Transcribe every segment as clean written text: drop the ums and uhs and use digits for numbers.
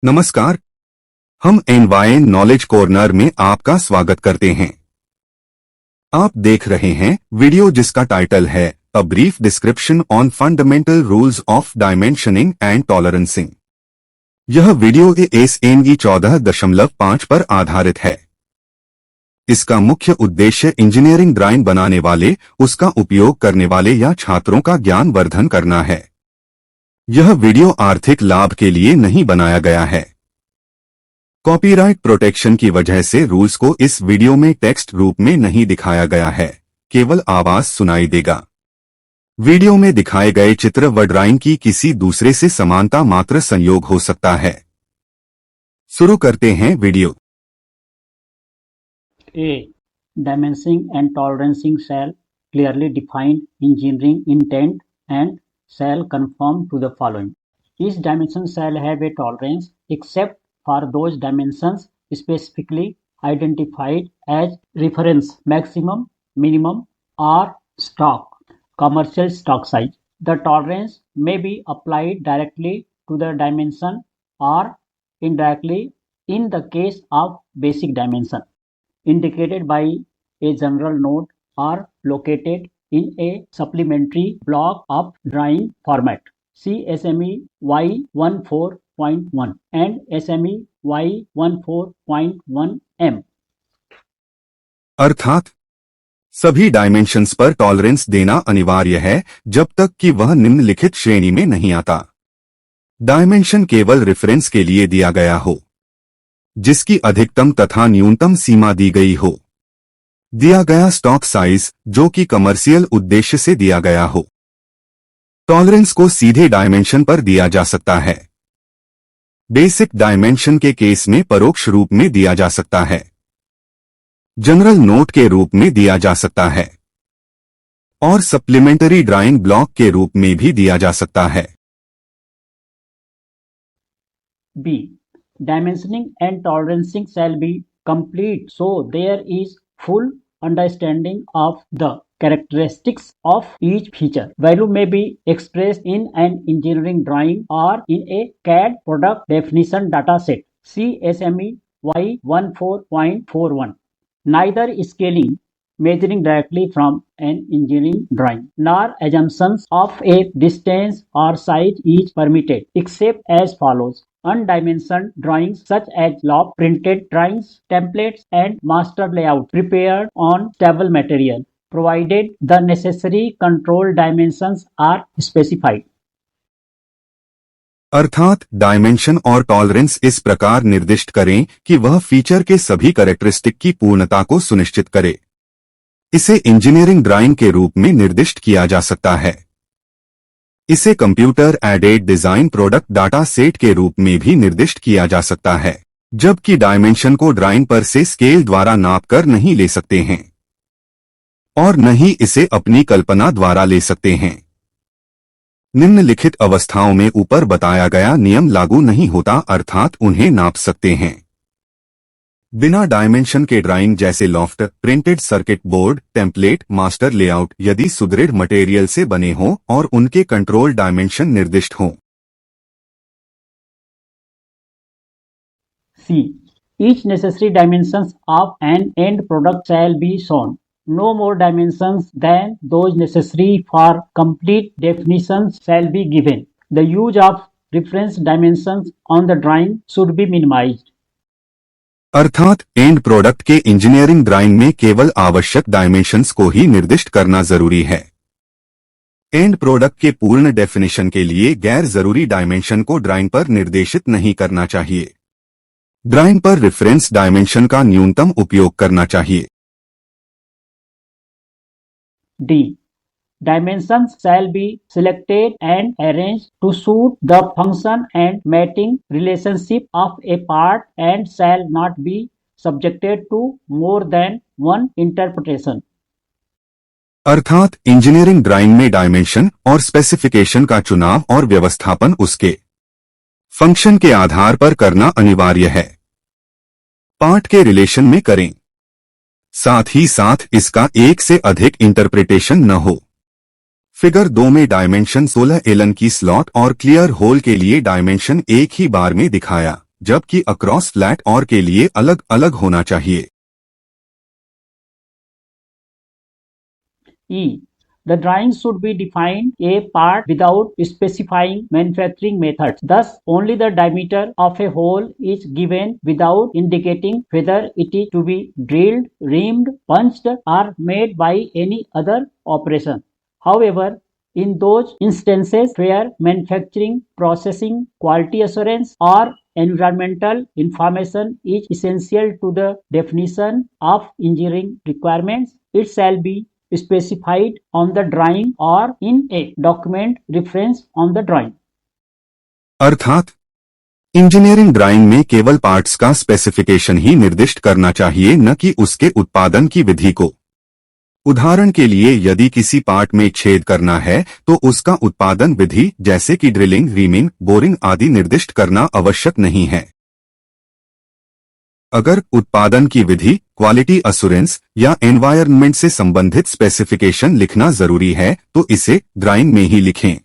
नमस्कार। हम एनवायन knowledge corner में आपका स्वागत करते हैं। आप देख रहे हैं वीडियो जिसका टाइटल है a brief description on fundamental rules of dimensioning and tolerancing. यह वीडियो ASME 14.5 पर आधारित है। इसका मुख्य उद्देश्य इंजीनियरिंग ड्राइंग बनाने वाले, उसका उपयोग करने वाले या छात्रों का ज्ञान वर्धन करना है। यह वीडियो आर्थिक लाभ के लिए नहीं बनाया गया है। कॉपीराइट प्रोटेक्शन की वजह से रूल्स को इस वीडियो में टेक्स्ट रूप में नहीं दिखाया गया है, केवल आवाज सुनाई देगा। वीडियो में दिखाए गए चित्र व ड्राइंग की किसी दूसरे से समानता मात्र संयोग हो सकता है। शुरू करते हैं video. A. Dimensioning and tolerancing shall clearly define engineering intent and shall conform to the following. Each dimension shall have a tolerance except for those dimensions specifically identified as reference maximum, minimum, or stock, commercial stock size. The tolerance may be applied directly to the dimension or indirectly in the case of basic dimension indicated by a general note or located in a supplementary block of drawing format. See SME Y14.1 and SME Y14.1M. अर्थात सभी dimensions पर tolerance देना अनिवार्य है जब तक कि वह निम्नलिखित श्रेणी में नहीं आता। डायमेंशन केवल रेफरेंस के लिए दिया गया हो, जिसकी अधिकतम तथा न्यूनतम सीमा दी गई हो। दिया गया स्टॉक साइज जो कि कमर्शियल उद्देश्य से दिया गया हो। टॉलरेंस को सीधे डायमेंशन पर दिया जा सकता है। बेसिक डायमेंशन के केस में परोक्ष रूप में दिया जा सकता है। जनरल नोट के रूप में दिया जा सकता है और सप्लीमेंटरी ड्राइंग ब्लॉक के रूप में भी दिया जा सकता है। B. Dimensioning and tolerancing shall be complete so there is full understanding of the characteristics of each feature. Value may be expressed in an engineering drawing or in a CAD product definition dataset. See SME Y14.41. Neither scaling, measuring directly from an engineering drawing, nor assumptions of a distance or size is permitted, except as follows. Undimensioned drawings such as loft printed drawings, templates, and master layout prepared on stable material, provided the necessary control dimensions are specified. अर्थात dimension और tolerance इस प्रकार निर्दिष्ट करें कि वह feature के सभी कैरेक्टरिस्टिक की पूर्णता को सुनिश्चित करे। इसे इंजीनियरिंग ड्राइंग के रूप में निर्दिष्ट किया जा सकता है। इसे computer aided design product data set के रूप में भी निर्दिष्ट किया जा सकता है, जबकि डायमेंशन को ड्राइंग पर से स्केल द्वारा नाप कर नहीं ले सकते हैं और न ही इसे अपनी कल्पना द्वारा ले सकते हैं। निम्नलिखित अवस्थाओं में ऊपर बताया गया नियम लागू नहीं होता, अर्थात उन्हें नाप सकते हैं। बिना डायमेंशन के ड्राइंग जैसे loft, printed circuit board, template, master layout यदि सुदृढ़ मटेरियल से बने हों और उनके कंट्रोल डायमेंशन निर्दिष्ट हों। C. Each necessary dimensions of an end product shall be shown. No more dimensions than those necessary for complete definitions shall be given. The use of reference dimensions on the drawing should be minimized. अर्थात and product के engineering drawing में केवल आवश्यक dimensions को ही निर्दिष्ट करना जरूरी है। एंड प्रोडक्ट के पूर्ण डेफिनेशन के लिए गैर जरूरी डायमेंशन को ड्राइंग पर निर्देशित नहीं करना चाहिए। ड्राइंग पर रेफरेंस डायमेंशन का न्यूनतम उपयोग करना चाहिए। D. Dimensions shall be selected and arranged to suit the function and mating relationship of a part and shall not be subjected to more than one interpretation. अर्थात इंजीनियरिंग ड्राइंग में dimension और specification का चुनाव और व्यवस्थापन उसके function के आधार पर करना अनिवार्य है। पार्ट के रिलेशन में करें, साथ ही साथ इसका एक से अधिक इंटरप्रिटेशन न हो। फिगर 2 में डायमेंशन 16 एलन की स्लॉट और क्लियर होल के लिए डायमेंशन एक ही बार में दिखाया। जबकि अक्रॉस फ्लैट और के लिए अलग अलग होना चाहिए। E. The drawing should be defined a part without specifying manufacturing methods. Thus, only the diameter of a hole is given without indicating whether it is to be drilled, reamed, punched, or made by any other operation. However, in those instances where manufacturing, processing, quality assurance, or environmental information is essential to the definition of engineering requirements, it shall be specified on the drawing or in a document reference on the drawing. अर्थात engineering drawing में केवल parts का specification ही निर्दिष्ट करना चाहिए, न कि उसके उत्पादन की विधि को। उदाहरण के लिए, यदि किसी पार्ट में छेद करना है तो उसका उत्पादन विधि जैसे कि ड्रिलिंग, रीमिंग, बोरिंग आदि निर्दिष्ट करना आवश्यक नहीं है। अगर उत्पादन की विधि, क्वालिटी अश्योरेंस या एनवायरनमेंट से संबंधित स्पेसिफिकेशन लिखना जरूरी है तो इसे ड्राइंग में ही लिखें,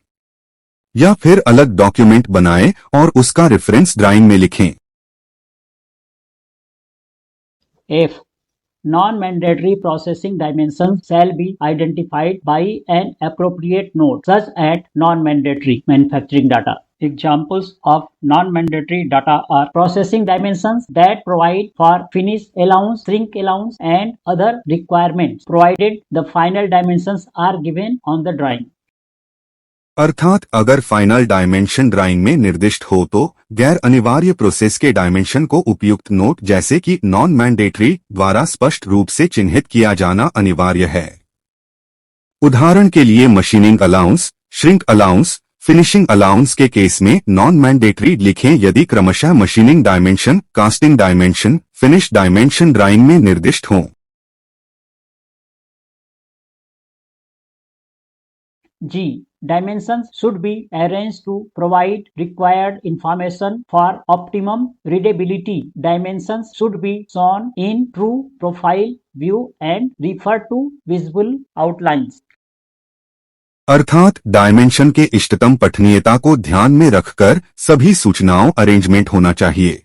या फिर अलग डॉक्यूमेंट बनाएं और उसका रेफरेंस ड्राइंग में लिखें। F. Non-mandatory processing dimensions shall be identified by an appropriate note, such as non-mandatory manufacturing data. Examples of non-mandatory data are processing dimensions that provide for finish allowance, shrink allowance, and other requirements, provided the final dimensions are given on the drawing. अर्थात अगर final dimension drawing में निर्दिष्ट हो तो गैर अनिवार्य process के dimension को उपयुक्त नोट जैसे कि नॉन मैंडेटरी द्वारा स्पष्ट रूप से चिन्हित किया जाना अनिवार्य है। उदाहरण के लिए, machining allowance, shrink allowance, finishing allowance के केस में नॉन मैंडेटरी लिखें यदि क्रमशः machining dimension, casting dimension, finish dimension drawing में निर्दिष्ट हों। G. Dimensions should be arranged to provide required information for optimum readability. Dimensions should be shown in true profile view and refer to visible outlines. अर्थात dimension के इष्टतम पठनीयता को ध्यान में रखकर सभी सूचनाओं अरेंजमेंट होना चाहिए।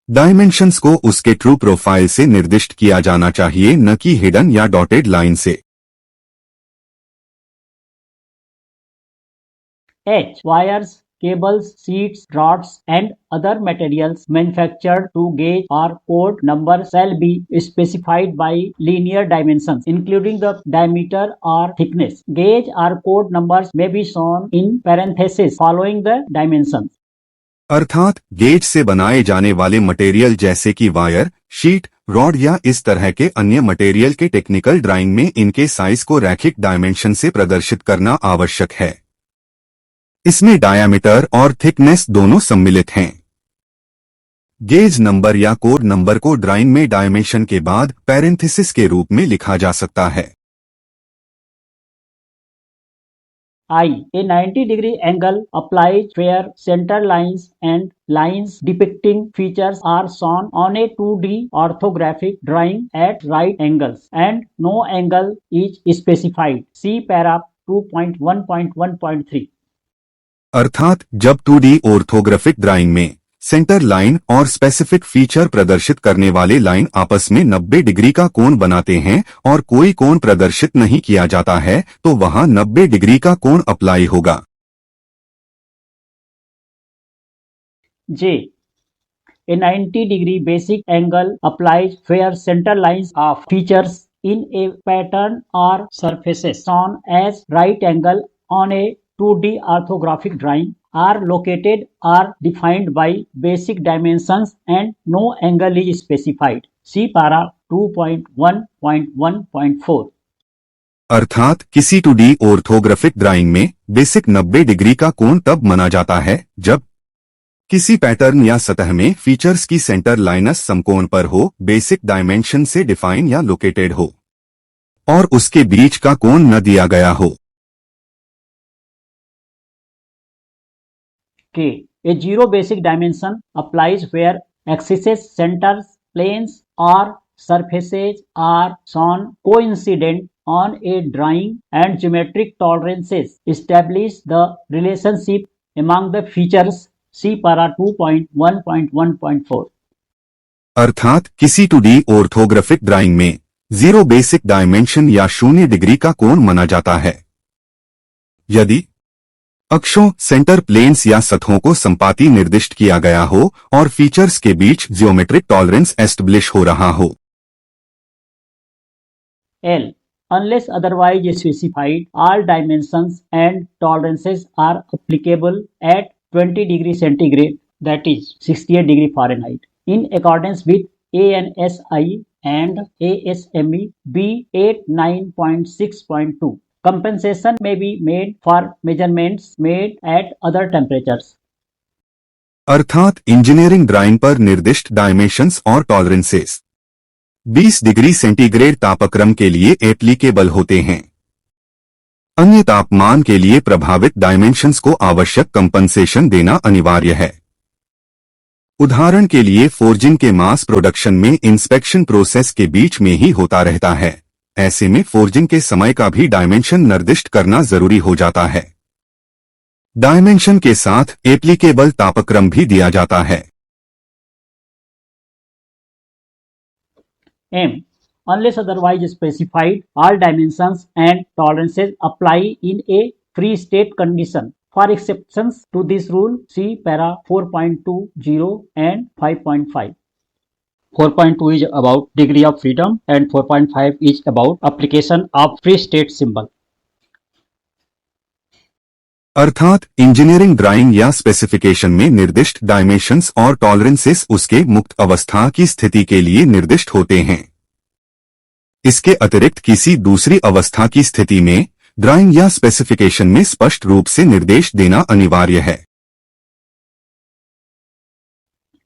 डायमेंशंस को उसके ट्रू प्रोफाइल से निर्दिष्ट किया जाना चाहिए, न कि हिडन या डॉटेड लाइन से। H. Wires, cables, sheets, rods, and other materials manufactured to gauge or code number shall be specified by linear dimensions, including the diameter or thickness. Gauge or code numbers may be shown in parentheses following the dimensions. अर्थात gauge से बनाए जाने वाले material जैसे कि wire, sheet, rod या इस तरह के अन्य मटेरियल के टेक्निकल ड्राइंग में इनके साइज को रैखिक डायमेंशन से प्रदर्शित करना आवश्यक है। इसमें डायामीटर और थिकनेस दोनों सम्मिलित हैं। गेज नंबर या कोड नंबर को ड्राइंग में डायमेंशन के बाद पैरेंथेसिस के रूप में लिखा जा सकता है। I. A 90-degree angle applies where center lines and lines depicting features are shown on a 2D orthographic drawing at right angles and no angle is specified. See para 2.1.1.3. अर्थात जब 2D ऑर्थोग्राफिक ड्राइंग में centre line और specific feature प्रदर्शित करने वाले line आपस में 90 degree का कोण बनाते हैं और कोई कोण प्रदर्शित नहीं किया जाता है तो वहां 90 डिग्री का कोण अप्लाई होगा। J. A 90-degree basic angle applies where center lines of features in a pattern or surfaces shown as right angle on a 2D orthographic drawing are located or defined by basic dimensions and no angle is specified. See para 2.1.1.4. अर्थात किसी 2D orthographic drawing में basic 90 degree का कोण तब माना जाता है जब किसी पैटर्न या सतह में फीचर्स की सेंटर लाइनस समकोण पर हो, बेसिक डायमेंशन से डिफाइन या लोकेटेड हो और उसके बीच का कोण न दिया गया हो। K. A zero basic dimension applies where axes, centers, planes or surfaces are shown coincident on a drawing and geometric tolerances establish the relationship among the features See para 2.1.1.4. अर्थात किसी 2D ऑर्थोग्राफिक ड्राइंग में 0 basic dimension या 0 degree का कोण माना जाता है यदि अक्षों, सेंटर प्लेन्स या सतहों को संपाती निर्दिष्ट किया गया हो और फीचर्स के बीच जियोमेट्रिक टॉलरेंस एस्टेब्लिश हो रहा हो। L. Unless otherwise specified, all dimensions and tolerances are applicable at 20 degree centigrade, that is 68 degree Fahrenheit, in accordance with ANSI and ASME B89.6.2. Compensation may be made for measurements made at other temperatures. अर्थात engineering drawing पर निर्दिष्ट dimensions और tolerances 20 degree centigrade तापक्रम के लिए applicable होते हैं। अन्य तापमान के लिए प्रभावित डायमेंशंस को आवश्यक कंपनसेशन देना अनिवार्य है। उदाहरण के लिए फोर्जिंग के मास प्रोडक्शन में इंस्पेक्शन प्रोसेस के बीच में ही होता रहता है। ऐसे में फोर्जिंग के समय का भी डायमेंशन निर्दिष्ट करना जरूरी हो जाता है। डायमेंशन के साथ एप्लीकेबल तापक्रम भी दिया जाता है। M. Unless otherwise specified, all dimensions and tolerances apply in a free state condition. For exceptions to this rule, see para 4.20 and 5.5. 4.2 is about degree of freedom and 4.5 is about application of free state symbol. अर्थात engineering drawing या specification में निर्दिष्ट dimensions और tolerances उसके मुक्त अवस्था की स्थिति के लिए निर्दिष्ट होते हैं। इसके अतिरिक्त किसी दूसरी अवस्था की स्थिति में ड्राइंग या स्पेसिफिकेशन में स्पष्ट रूप से निर्देश देना अनिवार्य है।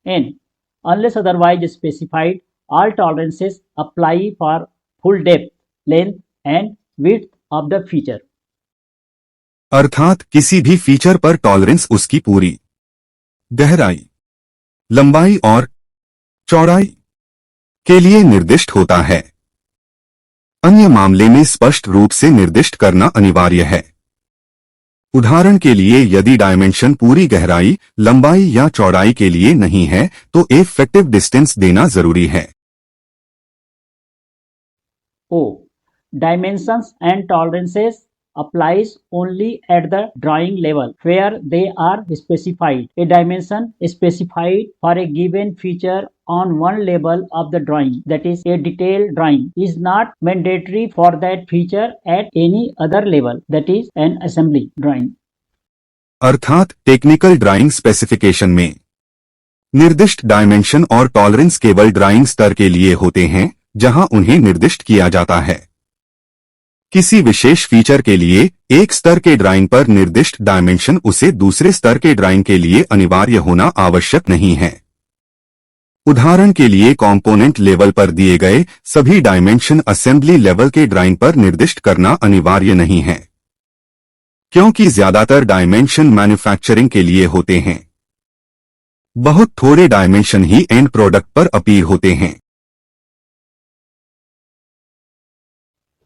N. Unless otherwise specified, all tolerances apply for full depth, length and width of the feature. अर्थात किसी भी फीचर पर टॉलरेंस उसकी पूरी गहराई, लंबाई और चौड़ाई के लिए निर्दिष्ट होता है। अन्य मामले में स्पष्ट रूप से निर्दिष्ट करना अनिवार्य है। उदाहरण के लिए यदि डायमेंशन पूरी गहराई, लंबाई या चौड़ाई के लिए नहीं है तो इफेक्टिव डिस्टेंस देना जरूरी है। O. Dimensions and tolerances applies only at the drawing level where they are specified. A dimension specified for a given feature on one level of the drawing, that is a detailed drawing, is not mandatory for that feature at any other level, that is an assembly drawing. अर्थात technical drawing specification में निर्दिष्ट dimension और tolerance केवल drawing स्तर के लिए होते हैं जहां उन्हें निर्दिष्ट किया जाता है। किसी विशेष फीचर के लिए एक स्तर के ड्राइंग पर निर्दिष्ट डायमेंशन उसे दूसरे स्तर के ड्राइंग के लिए अनिवार्य होना आवश्यक नहीं है। उदाहरण के लिए कंपोनेंट लेवल पर दिए गए सभी डायमेंशन असेंबली लेवल के ड्राइंग पर निर्दिष्ट करना अनिवार्य नहीं है, क्योंकि ज्यादातर डायमेंशन मैन्युफैक्चरिंग के लिए होते हैं। बहुत थोड़े डायमेंशन ही एंड प्रोडक्ट पर अपील होते हैं।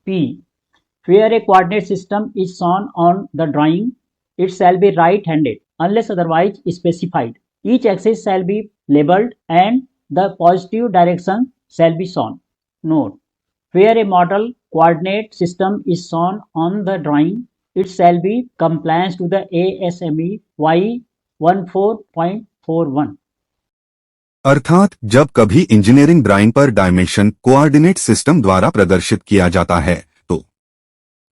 P. Where a coordinate system is shown on the drawing, it shall be right-handed unless otherwise specified. Each axis shall be labeled and the positive direction shall be shown. Note: where a model coordinate system is shown on the drawing, it shall be compliant to the ASME Y14.41. अर्थात जब कभी engineering drawing पर dimension coordinate system द्वारा प्रदर्शित किया जाता है तो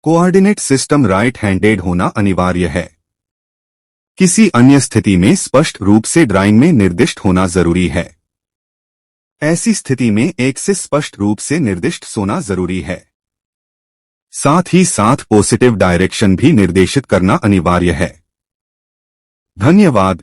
कोऑर्डिनेट सिस्टम राइट हैंडेड होना अनिवार्य है। किसी अन्य स्थिति में स्पष्ट रूप से ड्राइंग में निर्दिष्ट होना जरूरी है। ऐसी स्थिति में एक्सिस स्पष्ट रूप से निर्दिष्ट होना जरूरी है। साथ ही साथ पॉजिटिव डायरेक्शन भी निर्देशित करना अनिवार्य है। धन्यवाद।